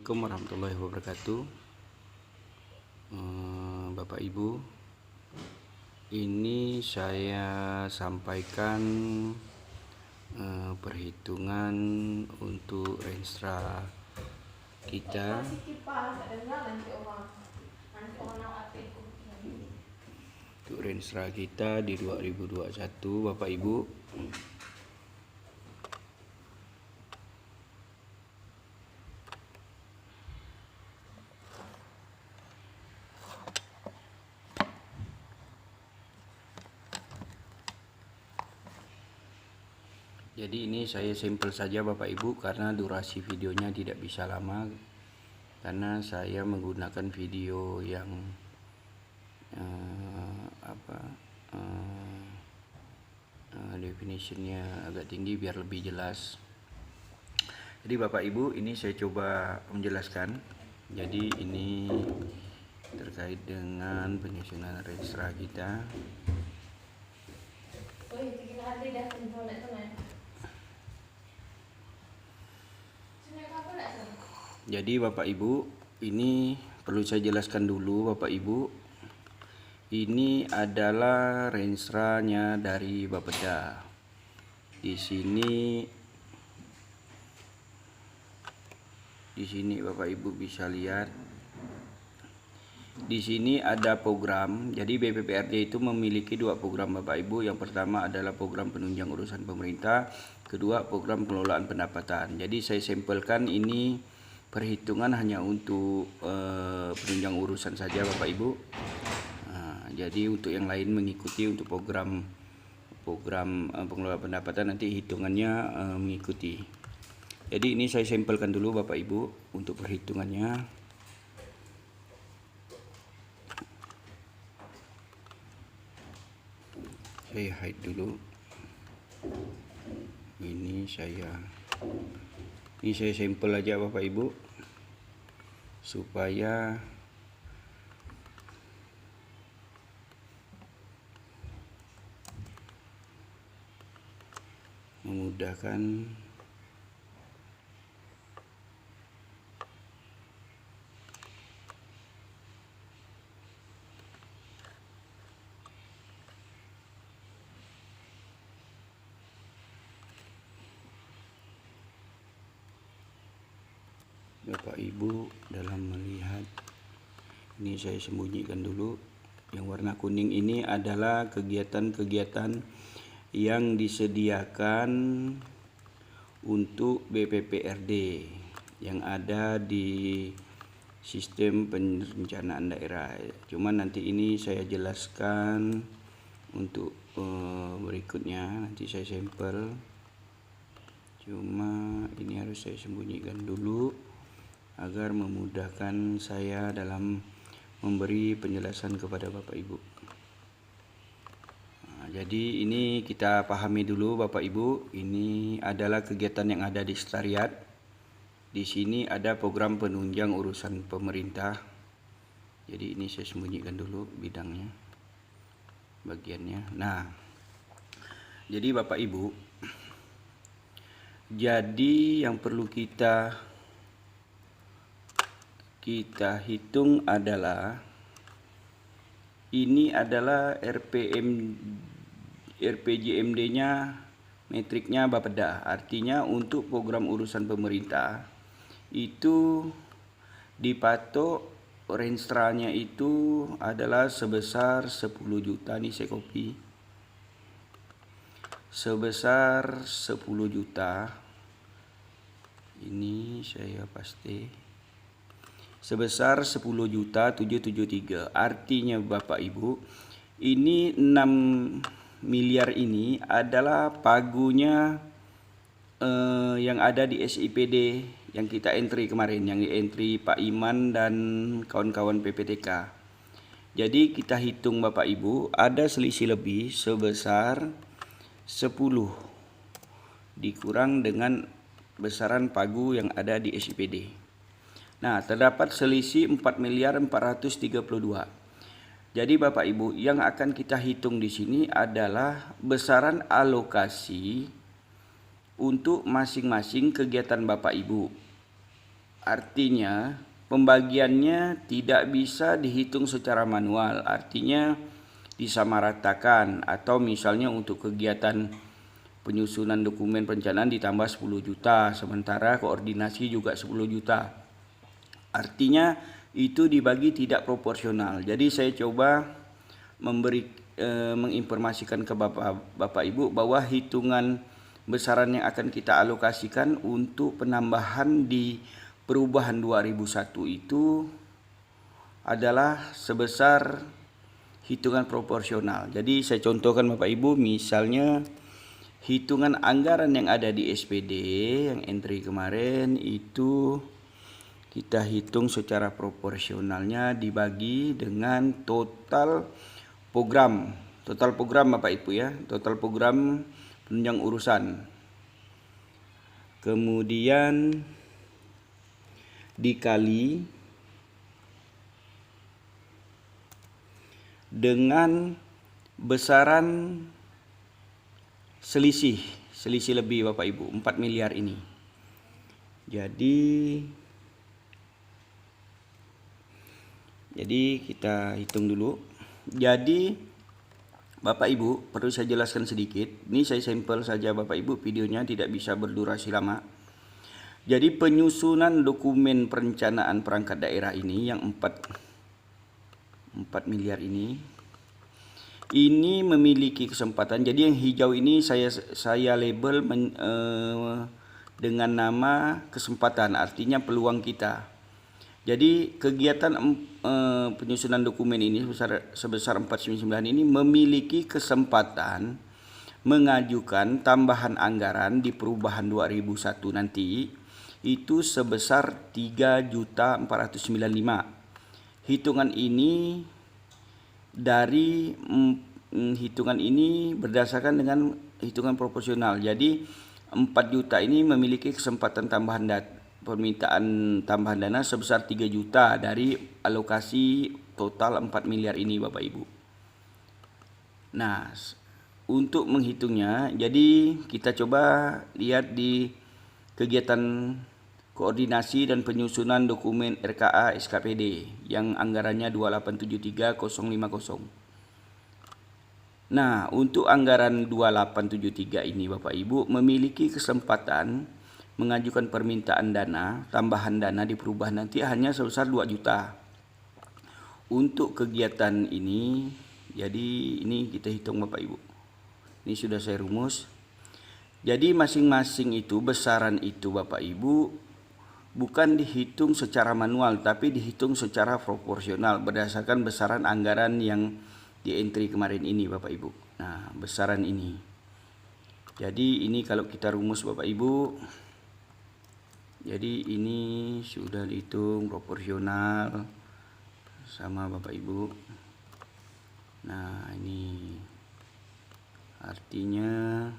Assalamualaikum warahmatullahi wabarakatuh. Bapak Ibu, ini saya sampaikan perhitungan untuk Renstra kita. Untuk Renstra kita di 2021, Bapak Ibu. Jadi ini saya sampel saja Bapak Ibu karena durasi videonya tidak bisa lama, karena saya menggunakan video yang definitionnya agak tinggi biar lebih jelas. Jadi Bapak Ibu, ini saya coba menjelaskan. Jadi ini terkait dengan penyusunan Renstra kita. Jadi Bapak Ibu, ini perlu saya jelaskan dulu Bapak Ibu. Ini adalah Renstra-nya dari Bapeda. Di sini Bapak Ibu bisa lihat. Di sini ada program. Jadi BPPRD itu memiliki dua program Bapak Ibu. Yang pertama adalah program penunjang urusan pemerintah, kedua program pengelolaan pendapatan. Jadi saya sampelkan ini perhitungan hanya untuk penunjang urusan saja Bapak Ibu. Jadi untuk yang lain mengikuti untuk program pengelolaan pendapatan, nanti hitungannya mengikuti. Jadi ini saya sampelkan dulu Bapak Ibu untuk perhitungannya. Saya hide dulu. Ini saya sampel aja Bapak Ibu supaya memudahkan Bapak Ibu dalam melihat. Ini saya sembunyikan dulu. Yang warna kuning ini adalah kegiatan-kegiatan yang disediakan untuk BPPRD yang ada di sistem perencanaan daerah. Cuman nanti ini saya jelaskan untuk berikutnya, nanti saya sampel. Cuma ini harus saya sembunyikan dulu agar memudahkan saya dalam memberi penjelasan kepada Bapak Ibu. Jadi ini kita pahami dulu Bapak Ibu, ini adalah kegiatan yang ada di sekretariat. Di sini ada program penunjang urusan pemerintah. Jadi ini saya sembunyikan dulu bidangnya, bagiannya. Nah, jadi Bapak Ibu, jadi yang perlu kita hitung adalah ini adalah RPJMD-nya, metriknya Bapeda. Artinya untuk program urusan pemerintah itu dipatok Renstra-nya itu adalah sebesar 10 juta. Nih saya copy. Sebesar 10 juta. Ini saya paste. Sebesar 10.773. Artinya Bapak Ibu, ini 6 miliar ini adalah pagunya yang ada di SIPD yang kita entry kemarin, yang di entry Pak Iman dan kawan-kawan PPTK. Jadi kita hitung Bapak Ibu, ada selisih lebih sebesar 10 dikurang dengan besaran pagu yang ada di SIPD. Nah, terdapat selisih 4.432. Jadi Bapak Ibu, yang akan kita hitung di sini adalah besaran alokasi untuk masing-masing kegiatan Bapak Ibu. artinya pembagiannya tidak bisa dihitung secara manual, artinya disamaratakan. Atau misalnya untuk kegiatan penyusunan dokumen perencanaan ditambah 10 juta, sementara koordinasi juga 10 juta. Artinya itu dibagi tidak proporsional. Jadi saya coba menginformasikan ke Bapak Ibu bahwa hitungan besaran yang akan kita alokasikan untuk penambahan di perubahan 2001 itu adalah sebesar hitungan proporsional. Jadi saya contohkan Bapak Ibu, misalnya hitungan anggaran yang ada di SPD yang entry kemarin itu kita hitung secara proporsionalnya dibagi dengan total program Bapak Ibu ya, total program penunjang urusan. Kemudian dikali dengan besaran selisih lebih Bapak Ibu, 4 miliar ini. Jadi kita hitung dulu. Jadi Bapak Ibu, perlu saya jelaskan sedikit. Ini saya sampel saja Bapak Ibu, videonya tidak bisa berdurasi lama. Jadi penyusunan dokumen perencanaan perangkat daerah ini yang 4 miliar ini memiliki kesempatan. Jadi yang hijau ini saya label dengan nama kesempatan, artinya peluang kita. Jadi kegiatan penyusunan dokumen ini sebesar 499 ini memiliki kesempatan mengajukan tambahan anggaran di perubahan 2001 nanti itu sebesar 3.495. Hitungan ini berdasarkan dengan hitungan proporsional. Jadi 4 juta ini memiliki kesempatan permintaan tambahan dana sebesar 3 juta dari alokasi total 4 miliar ini Bapak Ibu. Nah, untuk menghitungnya, jadi kita coba lihat di kegiatan koordinasi dan penyusunan dokumen RKA SKPD yang anggarannya 2873050. Nah, untuk anggaran 2873 ini Bapak Ibu memiliki kesempatan mengajukan permintaan tambahan dana di perubahan nanti hanya sebesar 2 juta. Untuk kegiatan ini, jadi ini kita hitung Bapak Ibu. Ini sudah saya rumus. Jadi masing-masing itu besaran itu Bapak Ibu bukan dihitung secara manual, tapi dihitung secara proporsional berdasarkan besaran anggaran yang di entry kemarin ini Bapak Ibu. Nah, besaran ini. Jadi ini kalau kita rumus Bapak Ibu, jadi ini sudah dihitung proporsional sama Bapak Ibu. Nah, ini artinya,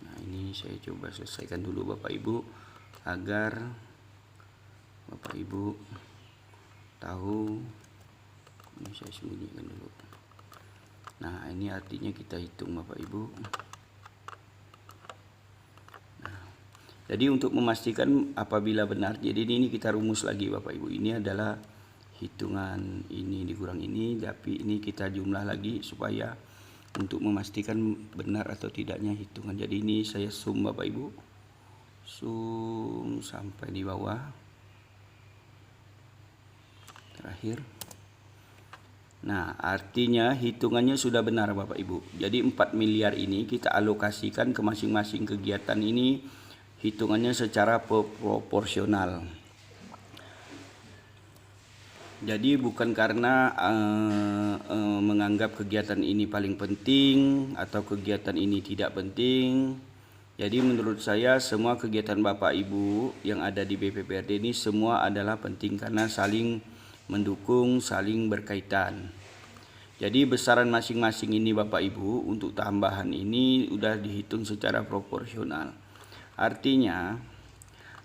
nah ini saya coba selesaikan dulu Bapak Ibu agar Bapak Ibu tahu. Ini saya sembunyikan dulu. Nah, ini artinya kita hitung Bapak Ibu. Jadi untuk memastikan apabila benar, jadi ini kita rumus lagi Bapak Ibu. Ini adalah hitungan ini dikurang ini, tapi ini kita jumlah lagi supaya untuk memastikan benar atau tidaknya hitungan. Jadi ini saya zoom Bapak Ibu, zoom sampai di bawah terakhir. Nah, artinya hitungannya sudah benar Bapak Ibu. Jadi 4 miliar ini kita alokasikan ke masing-masing kegiatan ini, hitungannya secara proporsional. Jadi bukan karena menganggap kegiatan ini paling penting atau kegiatan ini tidak penting. Jadi menurut saya semua kegiatan Bapak Ibu yang ada di BPPRD ini semua adalah penting karena saling mendukung, saling berkaitan. Jadi besaran masing-masing ini Bapak Ibu untuk tambahan ini sudah dihitung secara proporsional. Artinya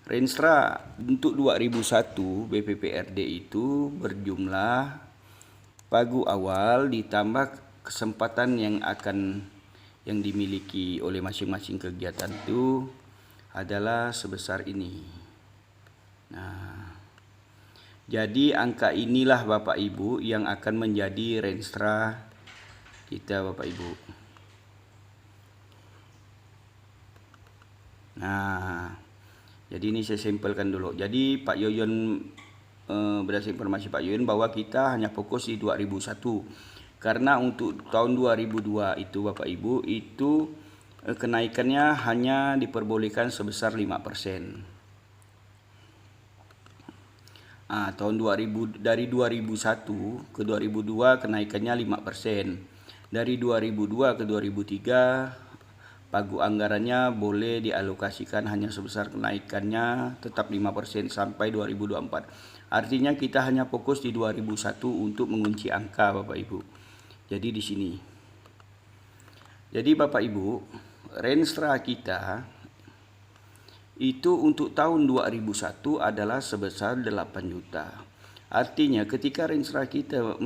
Renstra untuk 2001 BPPRD itu berjumlah pagu awal ditambah kesempatan yang dimiliki oleh masing-masing kegiatan itu adalah sebesar ini. Nah, jadi angka inilah Bapak Ibu yang akan menjadi renstra kita Bapak Ibu. Nah, jadi ini saya sampelkan dulu. Jadi Pak Yoyon, berdasarkan informasi Pak Yoyon bahwa kita hanya fokus di 2001. Karena untuk tahun 2002 itu Bapak Ibu itu kenaikannya hanya diperbolehkan sebesar 5%. Tahun 2000 dari 2001 ke 2002 kenaikannya 5%. Dari 2002 ke 2003 pagu anggarannya boleh dialokasikan hanya sebesar kenaikannya tetap 5% sampai 2024. Artinya kita hanya fokus di 2001 untuk mengunci angka Bapak Ibu. Jadi di sini. Jadi Bapak Ibu, renstra kita itu untuk tahun 2001 adalah sebesar 8 juta. Artinya ketika renstra kita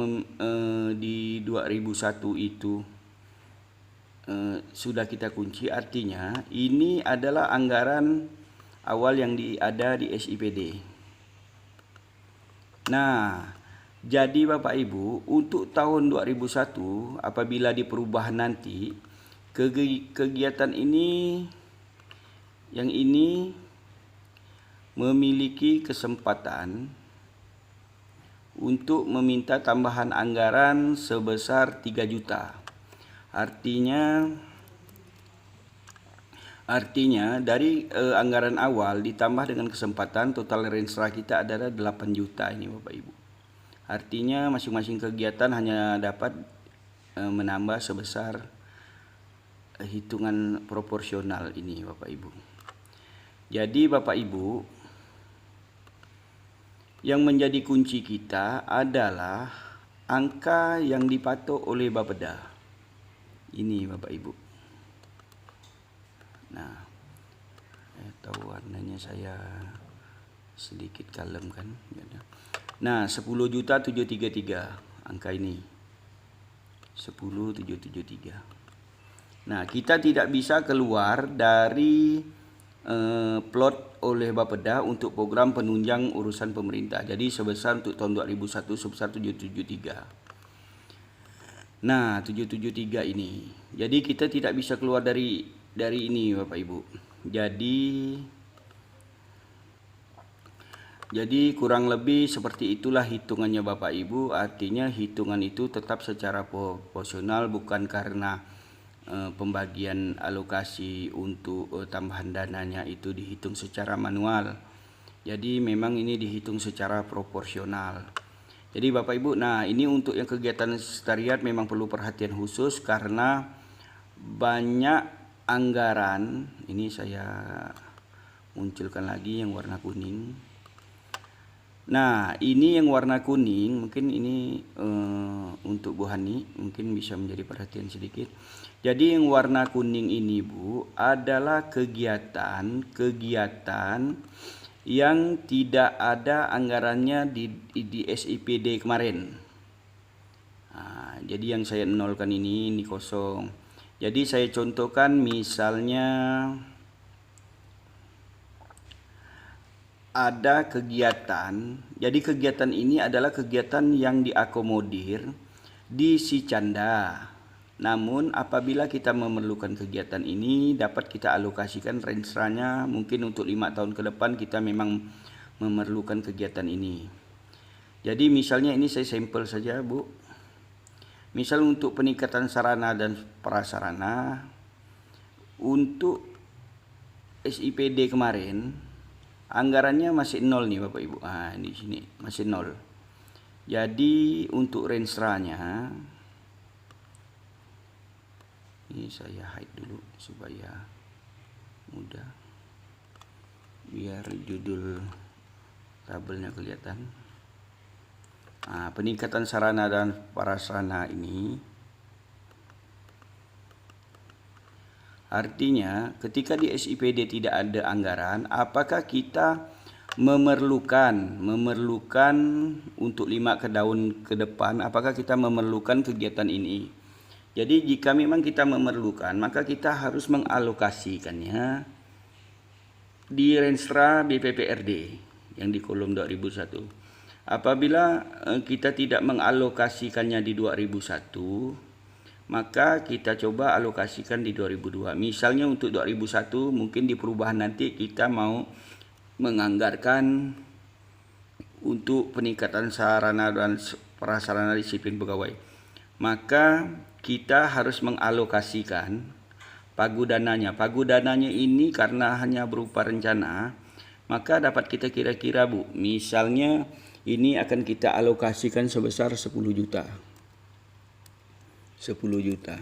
di 2001 itu sudah kita kunci, artinya ini adalah anggaran awal yang ada di SIPD. Nah, jadi Bapak Ibu untuk tahun 2001 apabila diperubah nanti kegiatan ini yang ini memiliki kesempatan untuk meminta tambahan anggaran sebesar 3 juta. Artinya dari anggaran awal ditambah dengan kesempatan total renstra kita adalah 8 juta ini Bapak Ibu. Artinya masing-masing kegiatan hanya dapat menambah sebesar hitungan proporsional ini Bapak Ibu. Jadi Bapak Ibu, yang menjadi kunci kita adalah angka yang dipatok oleh Bapeda. Ini Bapak Ibu. Nah, tahu warnanya saya sedikit kalem kan. Nah, 10.733 angka ini. 10.773. Nah, kita tidak bisa keluar dari plot oleh Bapeda untuk program penunjang urusan pemerintah. Jadi sebesar untuk tahun 2001 sebesar 773. Nah, 773 ini. Jadi kita tidak bisa keluar dari ini Bapak Ibu. Jadi kurang lebih seperti itulah hitungannya Bapak Ibu. Artinya hitungan itu tetap secara proporsional, bukan karena pembagian alokasi untuk tambahan dananya itu dihitung secara manual. Jadi memang ini dihitung secara proporsional. Jadi Bapak Ibu, nah ini untuk yang kegiatan sekretariat memang perlu perhatian khusus karena banyak anggaran. Ini saya munculkan lagi yang warna kuning. Nah, ini yang warna kuning, mungkin ini untuk Bu Hani, mungkin bisa menjadi perhatian sedikit. Jadi yang warna kuning ini Bu, adalah kegiatan yang tidak ada anggarannya di SIPD kemarin. Nah, jadi yang saya nolkan ini kosong. Jadi saya contohkan misalnya ada kegiatan, jadi kegiatan ini adalah kegiatan yang diakomodir di Sicanda. Namun apabila kita memerlukan kegiatan ini dapat kita alokasikan renstranya mungkin untuk 5 tahun ke depan kita memang memerlukan kegiatan ini. Jadi misalnya ini saya sampel saja Bu. Misal untuk peningkatan sarana dan prasarana untuk SIPD kemarin anggarannya masih nol nih Bapak Ibu. Di sini masih nol. Jadi untuk renstranya ini saya hide dulu supaya mudah, biar judul tabelnya kelihatan. Peningkatan sarana dan prasarana ini artinya ketika di SIPD tidak ada anggaran, apakah kita memerlukan untuk 5 tahun ke depan, apakah kita memerlukan kegiatan ini? Jadi jika memang kita memerlukan, maka kita harus mengalokasikannya di Renstra BPPRD yang di kolom 2001. Apabila kita tidak mengalokasikannya di 2001, maka kita coba alokasikan di 2002. Misalnya untuk 2001 mungkin di perubahan nanti kita mau menganggarkan untuk peningkatan sarana dan prasarana disiplin pegawai. Maka kita harus mengalokasikan pagudananya. Pagudananya ini karena hanya berupa rencana, maka dapat kita kira-kira, Bu. Misalnya ini akan kita alokasikan sebesar 10 juta. 10 juta.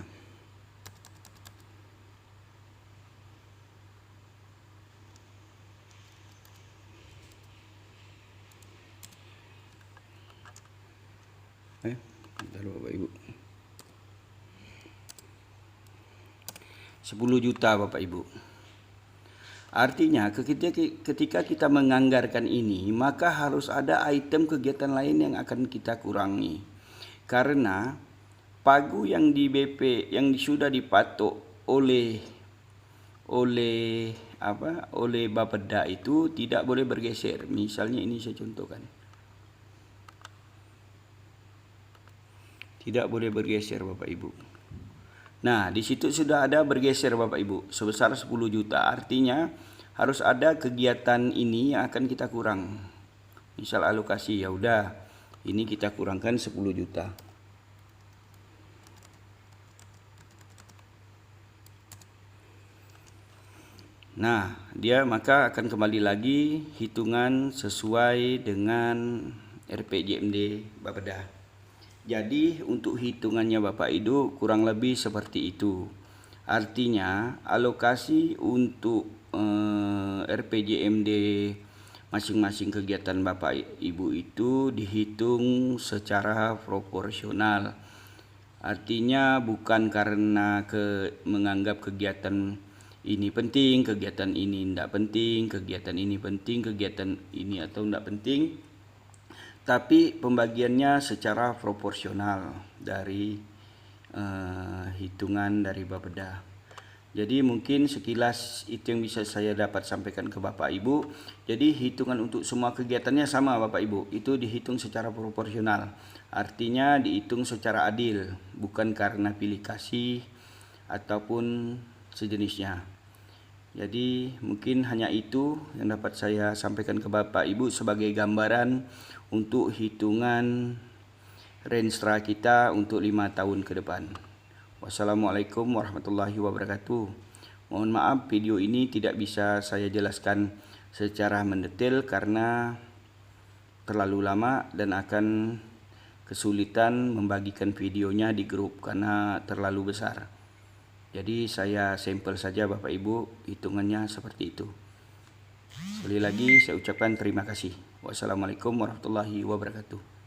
Bentar Bapak Ibu. 10 juta Bapak Ibu. Artinya ketika kita menganggarkan ini, maka harus ada item kegiatan lain yang akan kita kurangi. Karena pagu yang di BP yang sudah dipatok oleh Bapeda itu tidak boleh bergeser. Misalnya ini saya contohkan. Tidak boleh bergeser Bapak Ibu. Nah, di situ sudah ada bergeser Bapak Ibu sebesar 10 juta. Artinya harus ada kegiatan ini yang akan kita kurang. Misal alokasi, ya udah ini kita kurangkan 10 juta. Nah, dia maka akan kembali lagi hitungan sesuai dengan RPJMD Bapeda. Jadi untuk hitungannya Bapak Ibu kurang lebih seperti itu. Artinya alokasi untuk RPJMD masing-masing kegiatan Bapak Ibu itu dihitung secara proporsional. Artinya bukan karena menganggap kegiatan ini penting, kegiatan ini tidak penting, kegiatan ini penting, kegiatan ini atau tidak penting, tapi pembagiannya secara proporsional dari hitungan dari Bapeda. Jadi mungkin sekilas itu yang bisa saya dapat sampaikan ke Bapak Ibu. Jadi hitungan untuk semua kegiatannya sama Bapak Ibu, itu dihitung secara proporsional. Artinya dihitung secara adil, bukan karena pilih kasih ataupun sejenisnya. Jadi mungkin hanya itu yang dapat saya sampaikan ke Bapak Ibu sebagai gambaran untuk hitungan Renstra kita untuk 5 tahun ke depan. Wassalamualaikum warahmatullahi wabarakatuh. Mohon maaf video ini tidak bisa saya jelaskan secara mendetail karena terlalu lama dan akan kesulitan membagikan videonya di grup karena terlalu besar. Jadi saya sampel saja Bapak Ibu, hitungannya seperti itu. Sekali lagi saya ucapkan terima kasih. Wassalamualaikum warahmatullahi wabarakatuh.